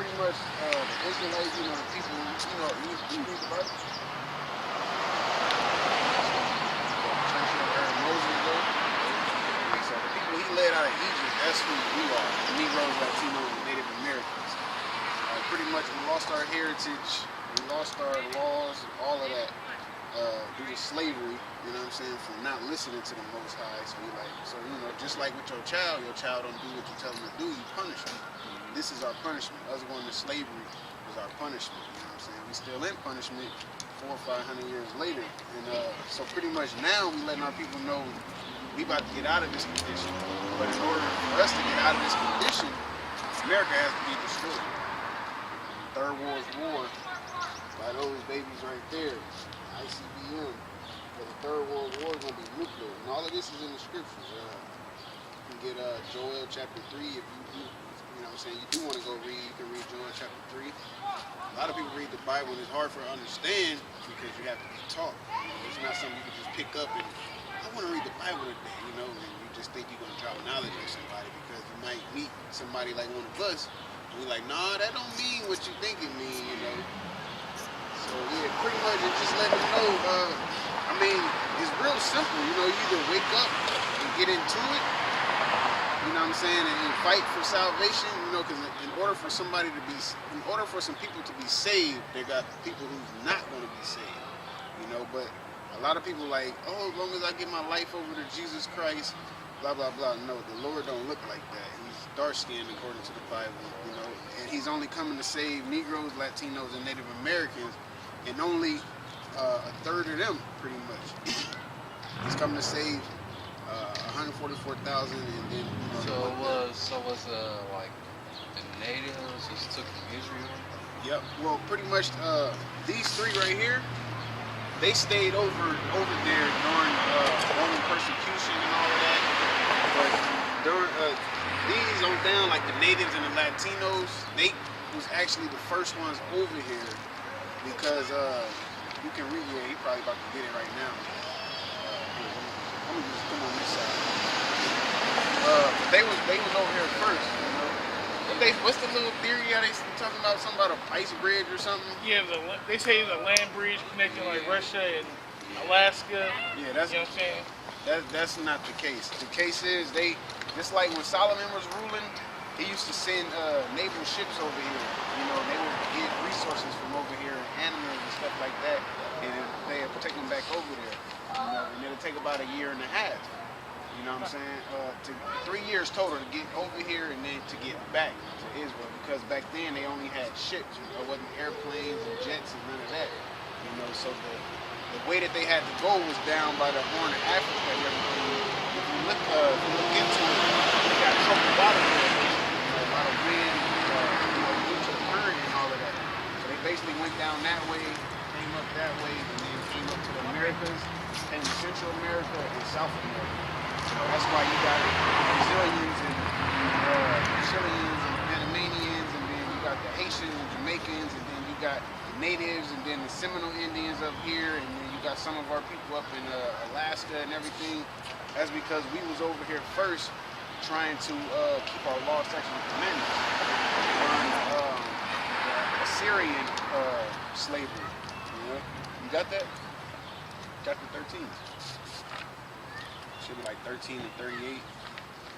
pretty much the Israelites, you know, the people, you read the Bible. So the people he led out of Egypt, that's who we are. The Negroes, Latinos, and Native Americans. Pretty much we lost our heritage, we lost our laws, all of that due to slavery, you know what I'm saying, for not listening to the Most High. So just like with your child don't do what you tell them to do, you punish them. This is our punishment. Us going to slavery was our punishment, you know what I'm saying. We still in punishment 400 or 500 years later. And so pretty much now we letting our people know we about to get out of this condition. But in order for us to get out of this condition, America has to be destroyed. Third World War by those babies right there, ICBM. For the Third World War is going to be nuclear. And all of this is in the scriptures. You can get Joel chapter 3 if you know what I'm saying, you do want to go read, you can read Joel chapter 3. A lot of people read the Bible and it's hard for to understand because you have to be taught. It's not something you can just pick up and, I want to read the Bible today, and you just think you're going to drop knowledge on somebody because you might meet somebody like one of us. We're like, nah, that don't mean what you think it mean, So yeah, pretty much it's just letting them know, it's real simple, you either wake up and get into it, you know what I'm saying, and fight for salvation, because in order for some people to be saved, they got people who's not going to be saved, but a lot of people like, oh, as long as I get my life over to Jesus Christ, blah, blah, blah. No, the Lord don't look like that. He's dark-skinned according to the Bible, and he's only coming to save Negroes, Latinos, and Native Americans, and only a third of them, pretty much. He's coming to save 144,000, and then, So was like the natives just took from Israel? Yep. Well, pretty much these three right here, they stayed over there during Roman persecution and all of that. But during these on down, like the natives and the Latinos, they was actually the first ones over here because you can read. Yeah, he probably about to get it right now. Let me just come on this side. But they was over here first. What's the little theory? They talking about something about a ice bridge or something? Yeah, they say the land bridge connecting like Russia and Alaska. Yeah, that's, you know what I'm saying? That's not the case. The case is just like when Solomon was ruling, he used to send naval ships over here. They would get resources from over here, animals and stuff like that, and they would take them back over there. And it'll take about a year and a half. You know what I'm saying? 3 years total to get over here and then to get back to Israel, because back then they only had ships. It wasn't airplanes and jets and none of that. So the way that they had to go was down by the Horn of Africa and everything. If you look into it, they got trouble a lot of it. A lot of wind, due to the current and all of that. So they basically went down that way, came up that way, and then came up to the Americas, came to Central America and South America. That's why you got Brazilians and Chileans and Panamanians, and then you got the Haitians and Jamaicans, and then you got the natives, and then the Seminole Indians up here, and then you got some of our people up in Alaska and everything. That's because we was over here first trying to keep our law, statutes, and commandments during the Assyrian slavery. You got that? Chapter 13. Should be like 13 and 38.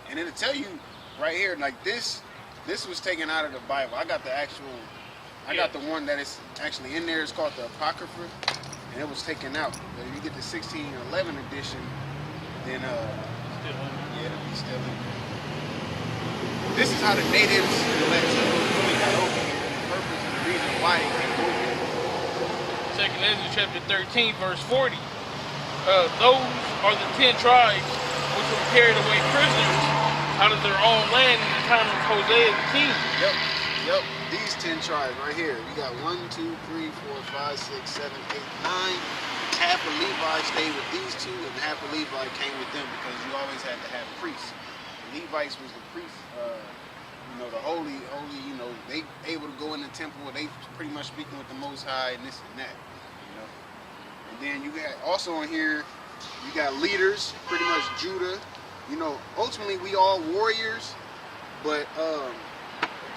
And it'll tell you right here, like this was taken out of the Bible. I got the one that is actually in there. It's called the Apocrypha, and it was taken out. But if you get the 1611 edition, then it'll be still in there. This is how the natives and the Latinos really got over here, and the purpose and the reason why they came over here. Second Ezra chapter 13, verse 40. Those are the 10 tribes which were carried away prisoners out of their own land in the time of Hosea the king. Yep. These 10 tribes right here. You got 1, 2, 3, 4, 5, 6, 7, 8, 9. Half of Levi stayed with these two, and half of Levi came with them because you always had to have priests. The Levites was the priests, the holy, they able to go in the temple. They pretty much speaking with the Most High and this and that. And then you got also in here, you got leaders, pretty much Judah. Ultimately we all warriors, but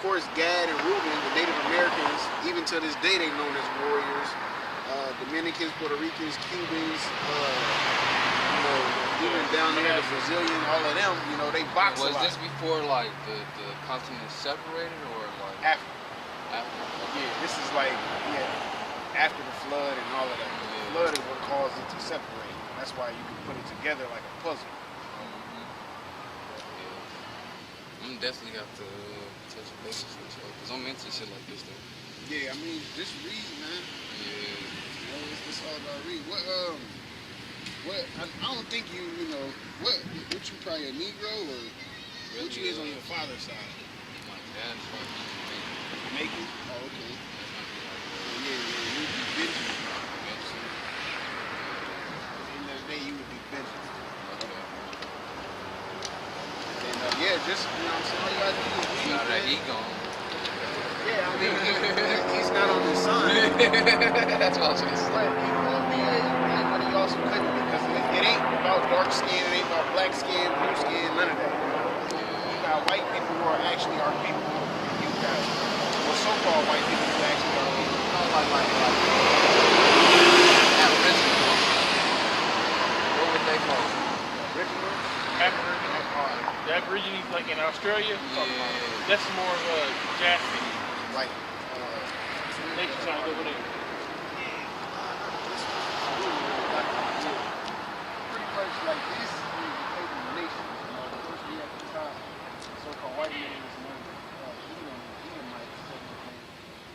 course, Gad and Reuben, the Native Americans, even to this day, they known as warriors. Dominicans, Puerto Ricans, Cubans, you know, even down there, the Brazilian, all of them, you know, they box a Was lot. this before like the continent separated or like After. after? Yeah, this is like, after the flood and all of that. The flood is what caused it to separate. That's why you can put it together like a puzzle. I'm definitely have to touch bases with you because I'm into shit like this though. Yeah, I mean, just read, man. Yeah. You know, it's all about read. I don't think you know, what you probably a Negro or what you is on your father's side? My dad's from Jamaican. Jamaican? Oh, okay. Yeah, you would be Benjamin. In the day, you would be Benjamin. And just, you know what I'm saying, all you gotta do is read, Now that man. he gone. Yeah, I mean, he's not on his son. That's what I was gonna say. But he could be, but he also couldn't be, because it ain't about dark skin, it ain't about black skin, blue skin, none of that. You got white people who are actually our people. You got, well, so-called white people who actually are our people. Aboriginal. What would they call it? Originals? Aboriginal. The Aborigines, like in Australia, that's more of a Jaffy. Like, Nature sounds over there. pretty much like this is the pagan nation. You know, the first we at the top, so-called white man is known as Edomites,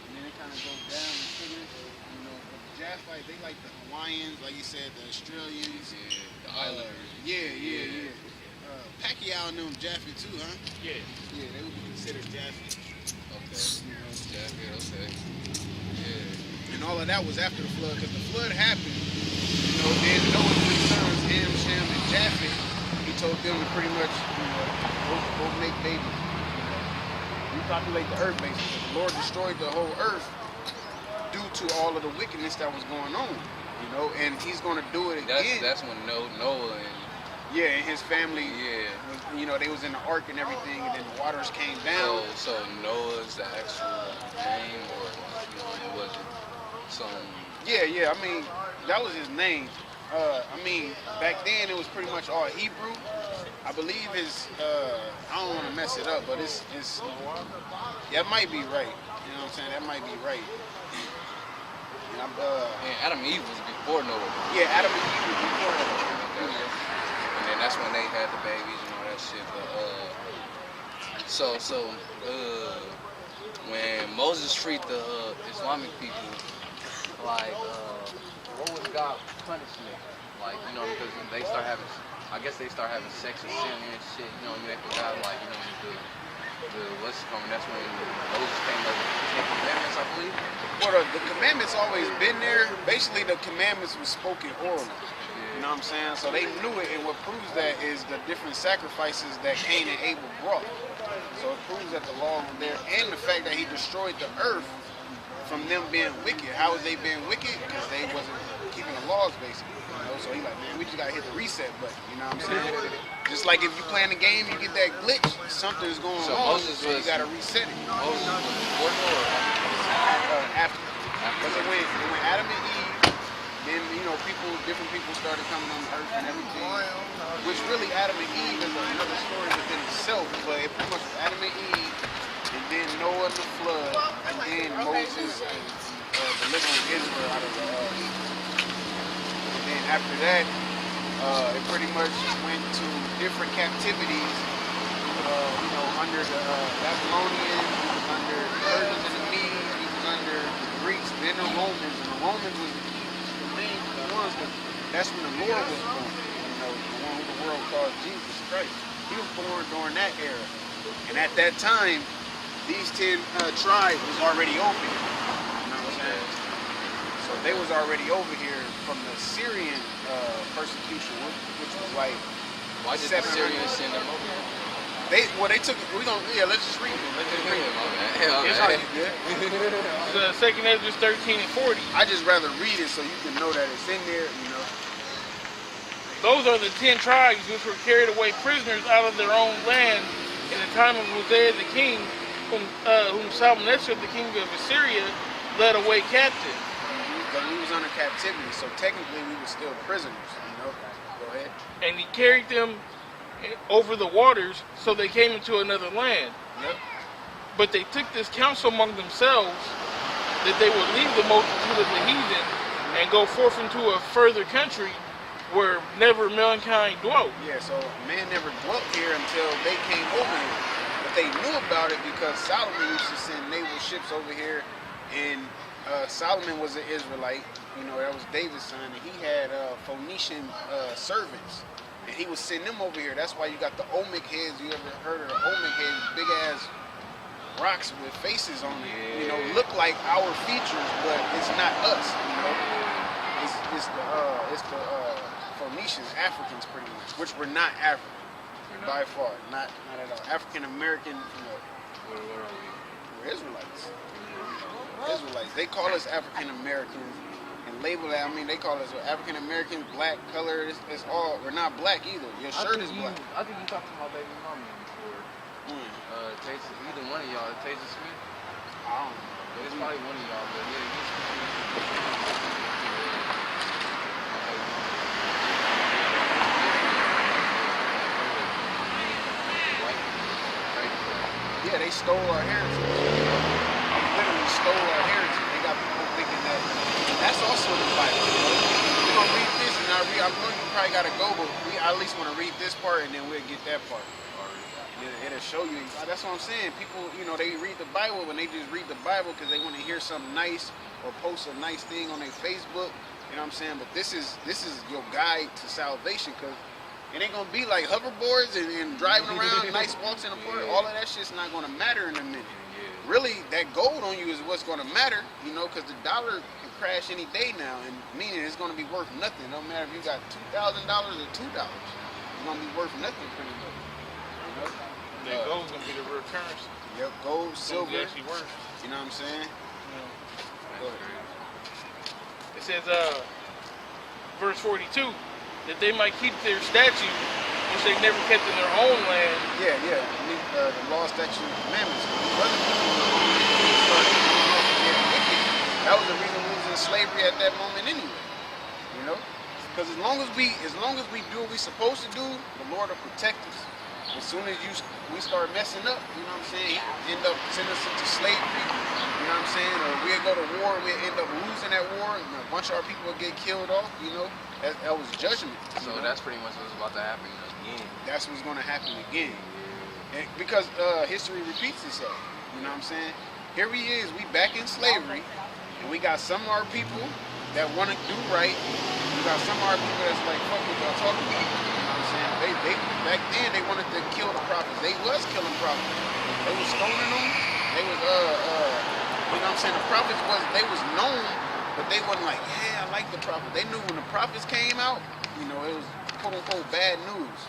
and then it kind of goes down to this. You know, but the Japhite, they like the Hawaiians, like you said, the Australians. The islanders. Yeah. Pacquiao and them Jaffy too, huh? Yeah. Yeah, they would be considered Jaffy. Okay. You know. Okay. Yeah. And all of that was after the flood, because the flood happened. You know, then Noah's three sons, Ham, Shem, and Japheth, he told them to pretty much, you know, go make babies. You know, repopulate the earth, basically. The Lord destroyed the whole earth due to all of the wickedness that was going on. You know, and he's going to do it again. That's when Noah and and his family. You know, they was in the ark and everything, and then the waters came down. So Noah's the actual name, or like, you know, was it some? Yeah. I mean, that was his name. I mean, back then it was pretty much all Hebrew. I believe his. I don't want to mess it up, but it's. That might be right. You know what I'm saying? That might be right. And Adam and Eve was before Noah. Yeah, Adam and Eve was before that. And then that's when they had the babies and all that shit. But when Moses freed the Islamic people, like what was God's punishment? Like, you know, because they start having, I guess they start having sex and sin and shit. You know, and they forgot, like, you know, the what's it called? That's when Moses came over with the Ten Commandments, I believe. Well, the commandments always been there. Basically, the commandments was spoken orally. You know what I'm saying? So they knew it, and what proves that is the different sacrifices that Cain and Abel brought. So it proves that the law was there, and the fact that he destroyed the earth from them being wicked. How was they being wicked? Because they wasn't keeping the laws, basically. You know? So he like, man, we just gotta hit the reset button. You know what I'm saying? Just like if you playing the game, you get that glitch, something's going on, so you gotta reset it. Moses was before Noah. After. Because it went Adam and Eve. Then, you know, different people started coming on the earth and everything. Which really, Adam and Eve is another story within itself. But it pretty much was Adam and Eve, and then Noah and the flood, and then Moses delivering Israel out of Egypt. And then after that, it pretty much went to different captivities. You know, under the Babylonians, he was under the Persians and the Medes, he was under the Greeks, then the Romans, and the Romans was the main ones, because that's when the Lord was born. You know, the one who the world calls Jesus Christ. He was born during that era. And at that time, these 10 tribes was already over here. You know what I'm saying? So they was already over here from the Syrian persecution, which was like, why did the Syrians send them over? They took it. Let's just read it. Let's just read it. It's all you good. The 2nd Ezra 13 and 40. I just rather read it so you can know that it's in there, you know. Those are the 10 tribes which were carried away prisoners out of their own land in the time of Hosea the king, whom Salmanessar, the king of Assyria, led away captive. Because we was under captivity, so technically we were still prisoners, you know. Go ahead. And he carried them over the waters, so they came into another land. Yep. But they took this counsel among themselves that they would leave the multitude of the heathen and go forth into a further country where never mankind dwelt. Yeah, so man never dwelt here until they came over here. But they knew about it because Solomon used to send naval ships over here, and Solomon was an Israelite. You know, that was David's son, and he had Phoenician servants, and he would send them over here. That's why you got the Olmec heads. You ever heard of the Olmec heads? Big ass rocks with faces on it. You know, look like our features, but it's not us. You know, it's the Phoenicians, Africans, pretty much, which were not African by far, not at all. African American, you know, we're Israelites. Israelites. They call us African Americans and label that. I mean, they call us African Americans, black color. It's all. We're not black either. Your shirt is black. I think you talked to my baby mama before. Either one of y'all, Taser Smith. I don't know. It's probably one of y'all, but yeah, they stole our heritage. They literally stole our heritage. They got people thinking that. And that's also in the Bible. You know? We're gonna read this, and I know you probably gotta go, but we at least want to read this part, and then we'll get that part. It'll show you. That's what I'm saying. People, you know, they read the Bible and they just read the Bible because they want to hear something nice or post a nice thing on their Facebook. You know what I'm saying? But this is your guide to salvation, because it ain't gonna be like hoverboards and driving around, nice walks in the park. All of that shit's not gonna matter in a minute. Really, that gold on you is what's gonna matter. You know, because the dollar can crash any day now, and meaning it's gonna be worth nothing. No matter if you got $2,000 or $2, it's gonna be worth nothing pretty much. You know? That gold's gonna be the real currency. Yep, gold, silver. Actually worse. You know what I'm saying? Yeah. It says, verse 42, that they might keep their statutes, which they never kept in their own land. Yeah. The law, statutes, and commandments. That was the reason we was in slavery at that moment anyway. You know? Because as long as we do what we're supposed to do, the Lord will protect us. As soon as we start messing up, you know what I'm saying, he end up sending us into slavery, you know what I'm saying, or we'll go to war and we'll end up losing that war, and a bunch of our people will get killed off, you know, that was judgment. So that's pretty much what's about to happen again. That's what's going to happen again. And because history repeats itself, you know what I'm saying. Here we back in slavery, and we got some of our people that want to do right, we got some of our people that's like, fuck what y'all talking about. They back then they wanted to kill the prophets. They was killing prophets. They was stoning them. They was you know what I'm saying? The prophets was known, but they wasn't like, yeah, I like the prophet. They knew when the prophets came out, you know, it was quote unquote bad news.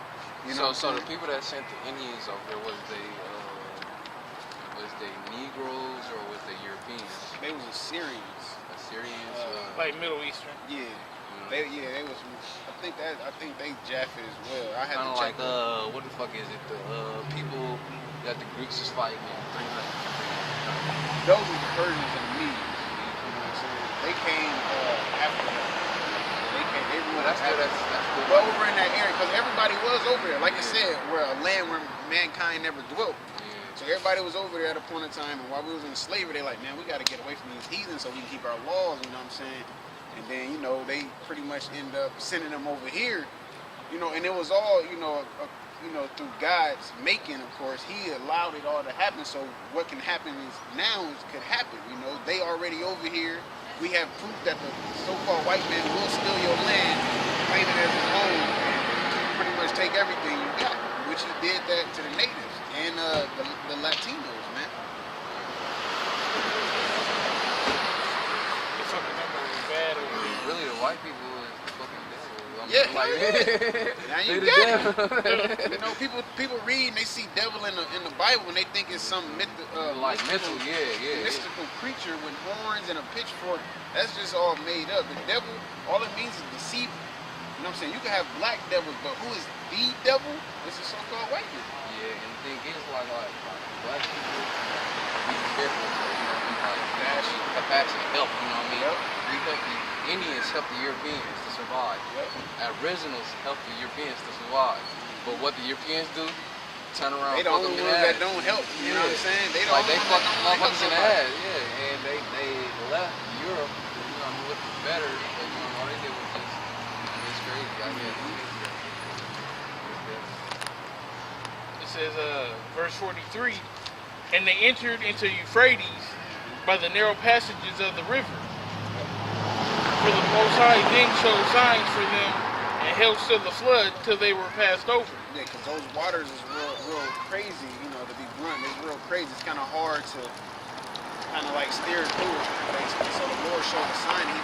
You know. So the people that sent the Indians over there, was they Negroes or was they Europeans? They was Assyrians. Like Middle Eastern. Yeah. They was. I think they Jaffa as well. I had to check. Like what the fuck is it? The people that the Greeks was fighting in 300. Those were the Persians and the Medes. You know what I'm saying? They came after that. They ruled after. That's cool. But over in that area, because everybody was over there. Like I said, where a land where mankind never dwelt. So everybody was over there at a point in time, and while we was in slavery, they like, man, we got to get away from these heathens so we can keep our laws. You know what I'm saying? And then, you know, they pretty much end up sending them over here, you know, and it was all, through God's making, of course. He allowed it all to happen. So what can happen could happen. You know, they already over here. We have proof that the so-called white man will steal your land, claim it as his own, and pretty much take everything you got, which he did that to the natives and the Latinos, man. Really, the white people is the fucking devil. Now you got it. You know, people read and they see devil in the Bible and they think it's some mystical creature with horns and a pitchfork. That's just all made up. The devil, all it means is deceiver. You know what I'm saying? You can have black devils, but who is the devil? It's the so-called white man. Yeah, and the thing is, like black people. compassion, help. You know what I mean? Yep. We help the Indians help the Europeans to survive. Yep. Aboriginals help the Europeans to survive. But what the Europeans do? Turn around. They the only ones that don't help. You know what I'm saying? They the like only they ones fuck that don't wanna help motherfuckers in the somebody. ass, yeah. And they left Europe, you know, looking better, but you know, all they did was just, I mean, it's crazy. I guess. It says, verse 43, and they entered into Euphrates by the narrow passages of the river. For the Most High then showed signs for them and held still the flood till they were passed over. Yeah, because those waters is real crazy, you know, to be blunt. It's real crazy. It's kind of hard to kind of like steer through it, basically. So the Lord showed a sign. He